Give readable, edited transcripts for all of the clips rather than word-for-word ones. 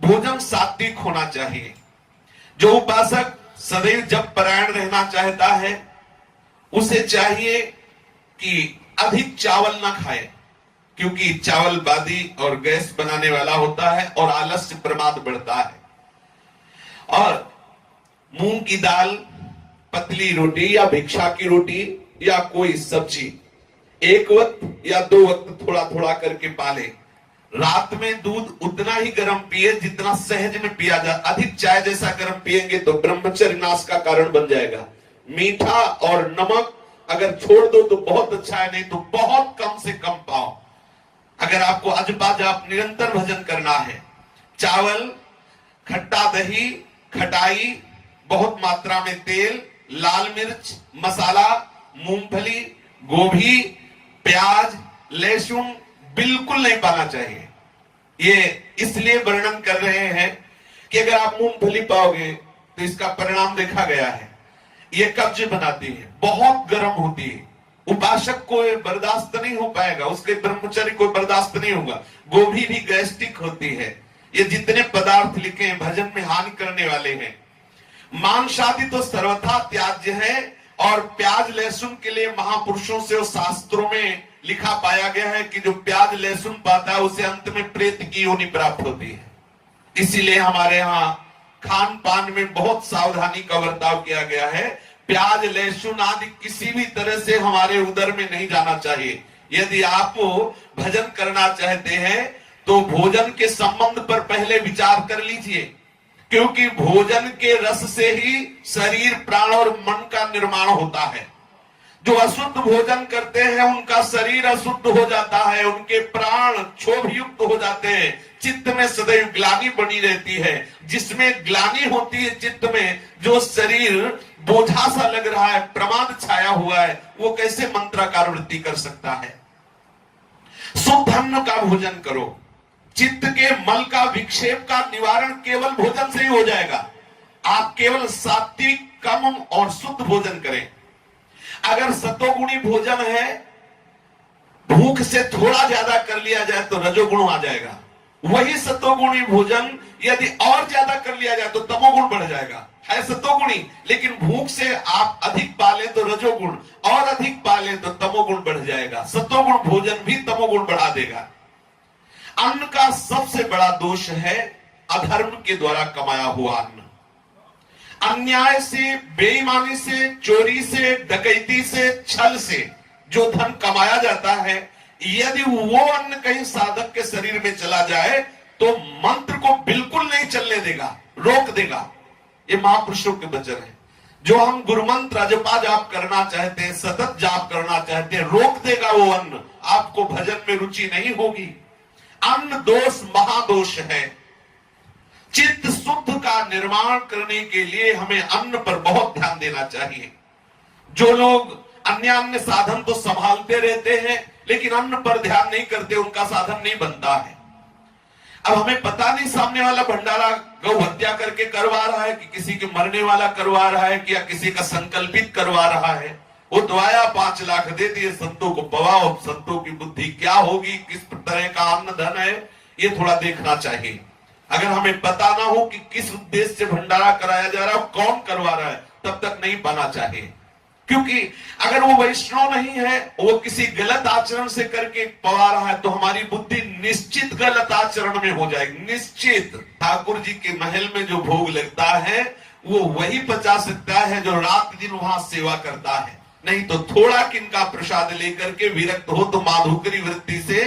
भोजन सात्विक होना चाहिए। जो उपासक सदैव जप परायण रहना चाहता है उसे चाहिए कि अधिक चावल ना खाए, क्योंकि चावल बादी और गैस बनाने वाला होता है और आलस्य प्रमाद बढ़ता है। और मूंग की दाल, पतली रोटी या भिक्षा की रोटी या कोई सब्जी एक वक्त या 2 वक्त थोड़ा थोड़ा करके पाले। रात में दूध उतना ही गर्म पिए जितना सहज में पिया जा। अधिक चाय जैसा गर्म पिएंगे तो ब्रह्मचर्य नाश का कारण बन जाएगा। मीठा और नमक अगर छोड़ दो तो बहुत अच्छा है, नहीं तो बहुत कम से कम पाओ। अगर आपको अजपा जाप निरंतर भजन करना है, चावल, खट्टा दही, खटाई, बहुत मात्रा में तेल, लाल मिर्च, मसाला, मूंगफली, गोभी, प्याज, लहसुन बिल्कुल नहीं पाना चाहिए। ये इसलिए वर्णन कर रहे हैं कि अगर आप मूंगफली पाओगे तो इसका परिणाम देखा गया है, ये कब्ज बनाती है, बहुत गर्म होती है, उपासक को बर्दाश्त नहीं हो पाएगा, उसके ब्रह्मचर्य को बर्दाश्त नहीं होगा। गोभी भी गैस्ट्रिक होती है। ये जितने पदार्थ लिखे हैं भजन में हानि करने वाले हैं। मांस आदि तो सर्वथा त्याज्य है, और प्याज लहसुन के लिए महापुरुषों से और शास्त्रों में लिखा पाया गया है कि जो प्याज लहसुन पाता है उसे अंत में प्रेत की योनि प्राप्त होती है। इसीलिए हमारे यहाँ खान पान में बहुत सावधानी का बर्ताव किया गया है। प्याज लहसुन आदि किसी भी तरह से हमारे उदर में नहीं जाना चाहिए। यदि आप भजन करना चाहते हैं तो भोजन के संबंध पर पहले विचार कर लीजिए, क्योंकि भोजन के रस से ही शरीर, प्राण और मन का निर्माण होता है। जो अशुद्ध भोजन करते हैं उनका शरीर अशुद्ध हो जाता है, उनके प्राण क्षोभयुक्त हो जाते हैं, चित्त में सदैव ग्लानि बनी रहती है। जिसमें ग्लानि होती है चित्त में, जो शरीर बोझा सा लग रहा है, प्रमाद छाया हुआ है, वो कैसे मंत्राकार वृत्ति कर सकता है। शुद्ध अन्न का भोजन करो। चित्त के मल का, विक्षेप का निवारण केवल भोजन से ही हो जाएगा। आप केवल सात्विक, कम और शुद्ध भोजन करें। अगर सतोगुणी भोजन है, भूख से थोड़ा ज्यादा कर लिया जाए तो रजोगुण आ जाएगा। वही सतोगुणी भोजन यदि और ज्यादा कर लिया जाए तो तमोगुण बढ़ जाएगा। है सतोगुणी, लेकिन भूख से आप अधिक पाले तो रजोगुण, और अधिक पाले तो तमोगुण बढ़ जाएगा। सतोगुण भोजन भी तमोगुण बढ़ा देगा। अन्न का सबसे बड़ा दोष है अधर्म के द्वारा कमाया हुआ अन्न। अन्याय से, बेईमानी से, चोरी से, डकैती से, छल से जो धन कमाया जाता है, यदि वो अन्न कहीं साधक के शरीर में चला जाए तो मंत्र को बिल्कुल नहीं चलने देगा, रोक देगा। ये महापुरुषों के वचन है। जो हम गुरु मंत्र जपा जाप करना चाहते हैं, सतत जाप करना चाहते हैं, रोक देगा वो अन्न। आपको भजन में रुचि नहीं होगी। अन्न दोष महादोष है। चित्त शुद्ध का निर्माण करने के लिए हमें अन्न पर बहुत ध्यान देना चाहिए। जो लोग अन्य साधन तो संभालते रहते हैं लेकिन अन्न पर ध्यान नहीं करते, उनका साधन नहीं बनता है। अब हमें पता नहीं सामने वाला भंडारा गौ हत्या करके करवा रहा है कि किसी के मरने वाला करवा रहा है कि या किसी का संकल्पित करवा रहा है। वो दवाया 5 लाख दे दिए, संतों को पवाओ, संतों की बुद्धि क्या होगी, किस तरह का अन्न धन है, ये थोड़ा देखना चाहिए। अगर हमें पता ना हो कि किस उद्देश्य से भंडारा कराया जा रहा है, कौन करवा रहा है, तब तक नहीं पाना चाहिए। क्योंकि अगर वो वैष्णव नहीं है, वो किसी गलत आचरण से करके पवा रहा है, तो हमारी बुद्धि निश्चित गलत आचरण में हो जाएगी, निश्चित। ठाकुर जी के महल में जो भोग लगता है वो वही पचा सकता है जो रात दिन वहां सेवा करता है। नहीं तो थोड़ा किनका प्रसाद लेकर के विरक्त हो तो माधुकरी वृत्ति से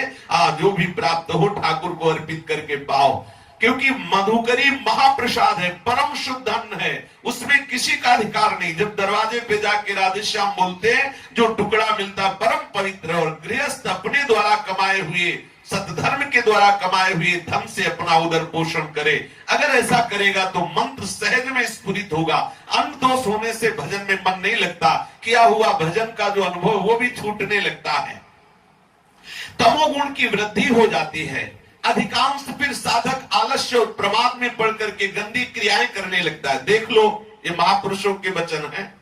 जो भी प्राप्त हो ठाकुर को अर्पित करके पाओ। क्योंकि मधुकरी महाप्रसाद है, परम शुद्ध अन्न है, उसमें किसी का अधिकार नहीं। जब दरवाजे पे जाके राधेश्याम बोलते हैं, जो टुकड़ा मिलता परम पवित्र, और गृहस्थ अपने द्वारा कमाए हुए, सतधर्म के द्वारा कमाए हुए धन से अपना उदर पोषण करे। अगर ऐसा करेगा तो मंत्र सहज में स्फुरित होगा। अन्न दोष होने से भजन में मन नहीं लगता, किया हुआ भजन का जो अनुभव वो भी छूटने लगता है। तमोगुण की वृद्धि हो जाती है। अधिकांश फिर साधक आलस्य और प्रमाद में पड़ करके गंदी क्रियाएं करने लगता है। देख लो, ये महापुरुषों के वचन है।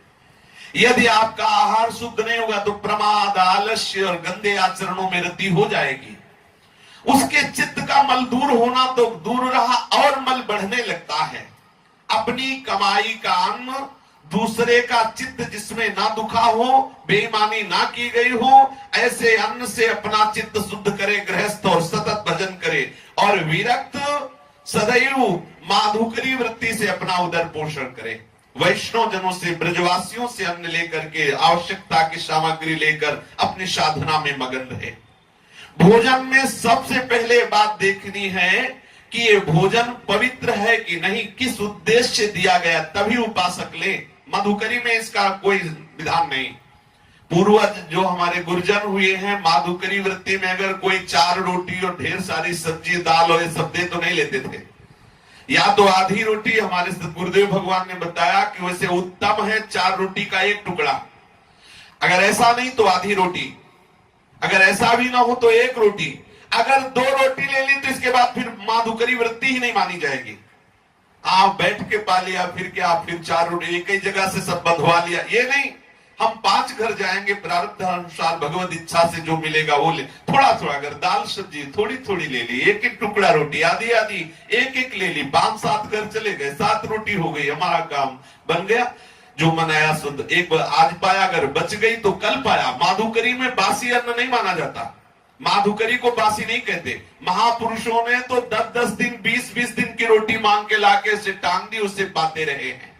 यदि आपका आहार शुद्ध नहीं होगा तो प्रमाद, आलस्य और गंदे आचरणों में रति हो जाएगी। उसके चित्त का मल दूर होना तो दूर रहा, और मल अपनी कमाई का अन्न, दूसरे का चित्त जिसमें ना दुखा हो, बेईमानी ना की गई हो, ऐसे अन्न से अपना चित्त शुद्ध करे गृहस्थ और सतत भजन करे। और विरक्त सदैव माधुकरी वृत्ति से अपना उदर पोषण करे। वैष्णव जनों से, ब्रजवासियों से अन्न लेकर के, आवश्यकता की सामग्री लेकर अपनी साधना में मगन रहे। भोजन में सबसे पहले बात देखनी है कि ये भोजन पवित्र है कि नहीं, किस उद्देश्य से दिया गया, तभी उपासक ले। माधुकरी में इसका कोई विधान नहीं। पूर्वज जो हमारे गुरुजन हुए हैं, माधुकरी वृत्ति में अगर कोई 4 रोटी और ढेर सारी सब्जी दाल और ये सब दे तो नहीं लेते थे, या तो आधी रोटी। हमारे गुरुदेव भगवान ने बताया कि वैसे उत्तम है 4 रोटी का 1 टुकड़ा, अगर ऐसा नहीं तो आधी रोटी, अगर ऐसा भी ना हो तो 1 रोटी। अगर 2 रोटी ले ली तो इसके बाद फिर माधुकरी वृत्ति ही नहीं मानी जाएगी। आप बैठ के पा लिया, फिर क्या, फिर 4 रोटी एक ही जगह से सब बंधवा लिया, ये नहीं। हम 5 घर जाएंगे, प्रारब्ध अनुसार भगवत इच्छा से जो मिलेगा वो ले। थोड़ा थोड़ा, अगर दाल सब्जी थोड़ी थोड़ी ले ली, 1-1 टुकड़ा रोटी, आधी आधी 1-1 ले ली, 5-7 घर चले गए, 7 रोटी हो गई, हमारा काम बन गया। जो मनाया शुद्ध, एक बार आज पाया, अगर बच गई तो कल पाया। माधुकरी में बासी अन्न नहीं माना जाता, माधुकरी को बासी नहीं कहते। महापुरुषों ने तो 10-10 दिन, 20-20 दिन की रोटी मांग के लाके उसे टांग दी, उससे पाते रहे हैं।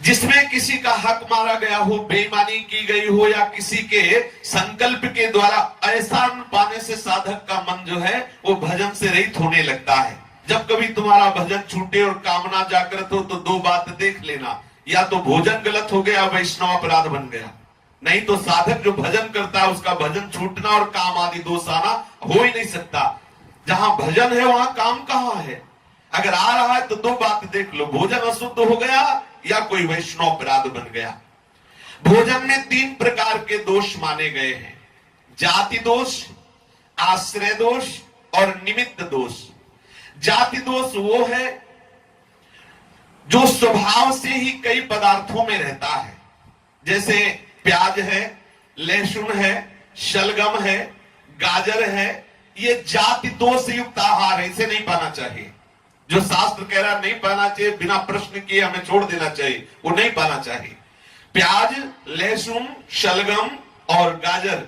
जिसमें किसी का हक मारा गया हो, बेईमानी की गई हो, या किसी के संकल्प के द्वारा ऐसा पाने से साधक का मन जो है वो भजन से रहित होने लगता है। जब कभी तुम्हारा भजन छूटे और कामना जागृत हो तो 2 बात देख लेना, या तो भोजन गलत हो गया, वैष्णव अपराध बन गया, नहीं तो साधक जो भजन करता है उसका भजन छूटना और काम आदि दोष आना हो ही नहीं सकता। जहां भजन है वहां काम कहां है? अगर आ रहा है तो 2 बात देख लो, भोजन अशुद्ध हो गया या कोई वैष्णव अपराध बन गया। भोजन में 3 प्रकार के दोष माने गए हैं, जाति दोष, आश्रय दोष और निमित्त दोष। जाति दोष वो है जो स्वभाव से ही कई पदार्थों में रहता है, जैसे प्याज है, लहसुन है, शलगम है, गाजर है, ये जाति दोष युक्त आहार है, इसे नहीं पाना चाहिए। जो शास्त्र कह रहा नहीं पाना चाहिए, बिना प्रश्न किए हमें छोड़ देना चाहिए, वो नहीं पाना चाहिए। प्याज, लहसुन, शलगम और गाजर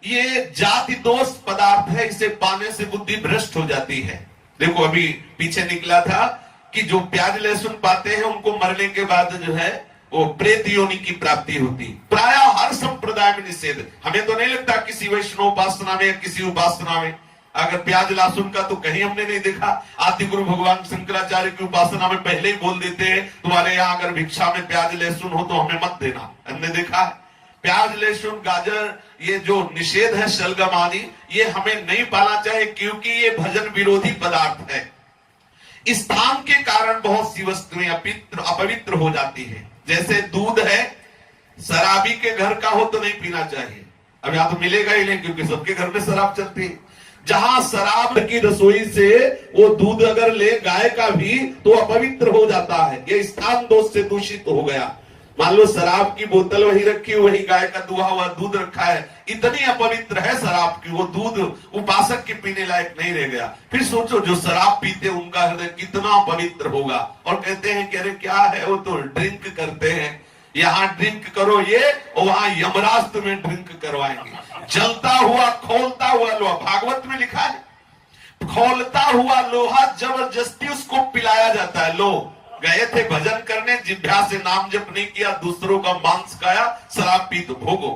ये जाति दोष पदार्थ है, इसे पाने से बुद्धि भ्रष्ट हो जाती है। देखो अभी पीछे निकला था कि जो प्याज लहसुन पाते हैं उनको मरने के बाद जो है वो प्रेत योनि की प्राप्ति होती। प्राय हर संप्रदाय में निषेध। हमें तो नहीं लगता किसी वैष्णव उपासना में या किसी उपासना में अगर प्याज लहसुन का तो कहीं हमने नहीं देखा। आदि गुरु भगवान शंकराचार्य की उपासना में पहले ही बोल देते हैं, तुम्हारे यहाँ अगर भिक्षा में प्याज लहसुन हो तो हमें मत देना। हमने देखा है प्याज लहसुन गाजर ये जो निषेध है, शलगम आदि, ये हमें नहीं पाना चाहिए क्योंकि ये भजन विरोधी पदार्थ है। स्थान के कारण बहुत सी वस्तुएं अपवित्र हो जाती है। जैसे दूध है, शराबी के घर का हो तो नहीं पीना चाहिए। अब यहां तो मिलेगा ही नहीं क्योंकि सबके घर में शराब चलती है। जहां शराब की रसोई से वो दूध अगर ले गाय का भी तो अपवित्र हो जाता है, ये स्थान दोष से दूषित हो गया। मान लो शराब की बोतल वही रखी, वही गाय का दुहा हुआ दूध रखा है, इतनी अपवित्र है शराब की, वो दूध उपासक के पीने लायक नहीं रह गया। फिर सोचो जो शराब पीते उनका हृदय कितना पवित्र होगा। और कहते हैं कि अरे क्या है, वो तो ड्रिंक करते हैं, यहाँ ड्रिंक करो ये, और वहां यमराज तुम्हें ड्रिंक करवाएंगे। जलता हुआ खोलता हुआ लोहा, भागवत में लिखा है, खोलता हुआ लोहा जबरदस्ती उसको पिलाया जाता है। लो गए थे भजन करने, जिभ्या से नाम जप नहीं किया, दूसरों का मांस खाया, शराब पी तो भोगो।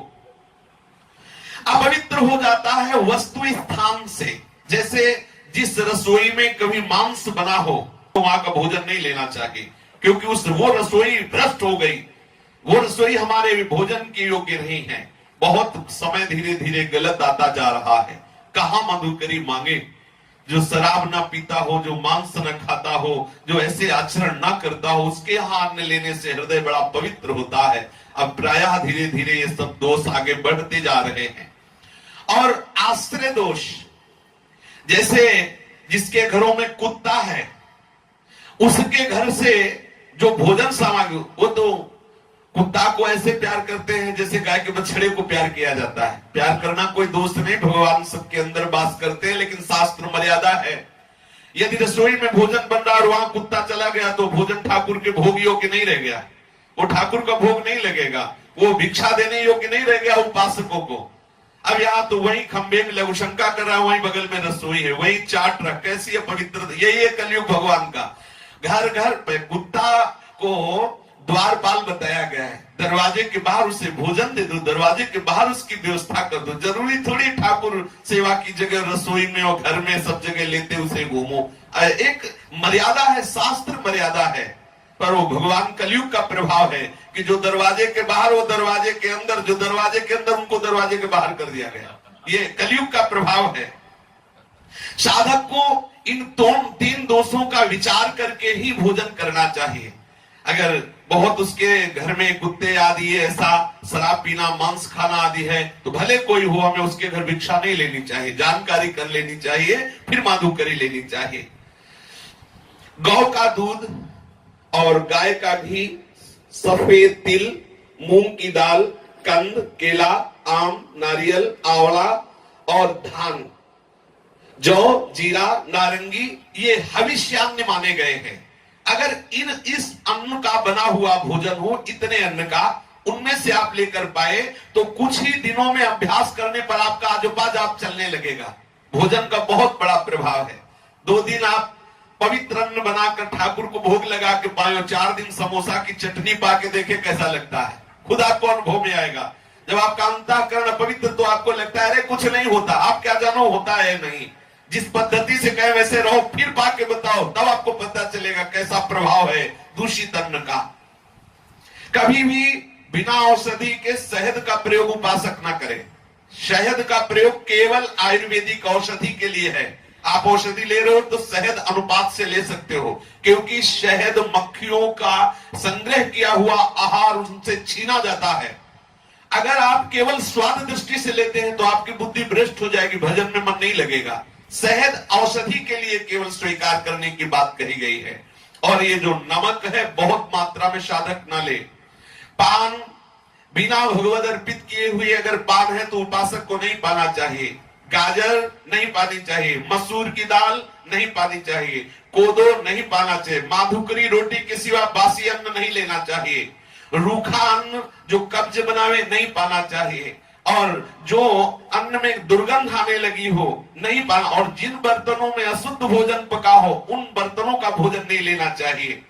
अपवित्र हो जाता है वस्तु स्थान से। जैसे जिस रसोई में कभी मांस बना हो तो वहां का भोजन नहीं लेना चाहिए क्योंकि वो रसोई भ्रष्ट हो गई, वो रसोई हमारे भोजन के योग्य नहीं है। बहुत समय धीरे धीरे गलत आता जा रहा है। कहां मधुकरी मांगे? जो शराब ना पीता हो, जो मांस न खाता हो, जो ऐसे आचरण ना करता हो, उसके यहाँ अन्न लेने से हृदय बड़ा पवित्र होता है। अब प्रायः धीरे धीरे ये सब दोष आगे बढ़ते जा रहे हैं। और आश्रय दोष, जैसे जिसके घरों में कुत्ता है उसके घर से जो भोजन सामग्री, वो तो कुत्ता को ऐसे प्यार करते हैं जैसे गाय के बछड़े को प्यार किया जाता है। प्यार करना कोई दोष नहीं, भगवान सबके अंदर वास करते हैं, लेकिन शास्त्र मर्यादा है। यदि रसोई में भोजन बन रहा और वहां कुत्ता चला गया तो भोजन ठाकुर के भोग योग्य नहीं रह गया, वो ठाकुर का भोग नहीं लगेगा, वो भिक्षा देने योग्य नहीं रह गया उपासकों को। अब यहाँ तो वही खंबे में लघुशंका कर रहा है, वही बगल में रसोई है, वही चाट रहा, कैसी है पवित्र। यही है कलयुग भगवान का। घर घर पे कुत्ता को द्वारपाल बताया गया है, दरवाजे के बाहर उसे भोजन दे दो, दरवाजे के बाहर उसकी व्यवस्था कर दो। जरूरी थोड़ी ठाकुर सेवा की जगह रसोई में और घर में सब जगह लेते उसे घूमो। एक मर्यादा है, शास्त्र मर्यादा है, पर वो भगवान कलयुग का प्रभाव है कि जो दरवाजे के बाहर वो दरवाजे के अंदर, जो दरवाजे के अंदर उनको दरवाजे के बाहर कर दिया गया। ये कलयुग का प्रभाव है। साधक को इन तीन दोषों का विचार करके ही भोजन करना चाहिए। अगर बहुत उसके घर में कुत्ते आदि ऐसा शराब पीना, मांस खाना आदि है तो भले कोई हो, हमें उसके घर भिक्षा नहीं लेनी चाहिए, जानकारी कर लेनी चाहिए, फिर माधुकरी लेनी चाहिए। गौ का दूध और गाय का घी, सफेद तिल, मूंग की दाल, कंद, केला, आम, नारियल, आंवला और धान, जौ, जीरा, नारंगी, ये हविष्यान्न माने गए हैं। अगर इस अन्न का बना हुआ भोजन हो, इतने अन्न का, उनमें से आप लेकर पाए तो कुछ ही दिनों में अभ्यास करने पर आपका आजोबाज आप चलने लगेगा। भोजन का बहुत बड़ा प्रभाव है। 2 दिन आप पवित्र अन्न बनाकर ठाकुर को भोग लगा के पाए, 4 दिन समोसा की चटनी पाके देखे कैसा लगता है, खुद आपको अनुभव में आएगा। जब आपका अंतःकरण पवित्र तो आपको लगता है अरे कुछ नहीं होता। आप क्या जानो होता है नहीं, जिस पद्धति से कहे वैसे रहो, फिर पाके बताओ, तब आपको पता चलेगा कैसा प्रभाव है दूषित अन्न का। कभी भी बिना औषधि के शहद का प्रयोग उपासक ना करें। शहद का प्रयोग केवल आयुर्वेदिक औषधि के लिए है। आप औषधि ले रहे हो तो शहद अनुपात से ले सकते हो, क्योंकि शहद मक्खियों का संग्रह किया हुआ आहार उनसे छीना जाता है। अगर आप केवल स्वाद दृष्टि से लेते हैं तो आपकी बुद्धि भ्रष्ट हो जाएगी, भजन में मन नहीं लगेगा। शहद औषधि के लिए केवल स्वीकार करने की बात कही गई है। और ये जो नमक है बहुत मात्रा में साधक ना ले। पान बिना भगवद अर्पित किए हुए अगर पान है तो उपासक को नहीं पाना चाहिए। गाजर नहीं पानी चाहिए, मसूर की दाल नहीं पानी चाहिए, कोदो नहीं पाना चाहिए, माधुकरी रोटी के सिवा बासी अन्न नहीं लेना चाहिए, रूखा अन्न जो कब्ज बनावे नहीं पाना चाहिए, और जो अन्न में दुर्गंध आने लगी हो नहीं पाना, और जिन बर्तनों में अशुद्ध भोजन पका हो उन बर्तनों का भोजन नहीं लेना चाहिए।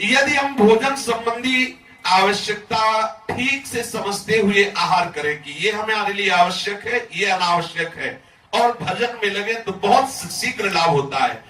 यदि हम भोजन संबंधी आवश्यकता ठीक से समझते हुए आहार करें कि ये हमारे लिए आवश्यक है, ये अनावश्यक है, और भजन में लगे तो बहुत शीघ्र लाभ होता है।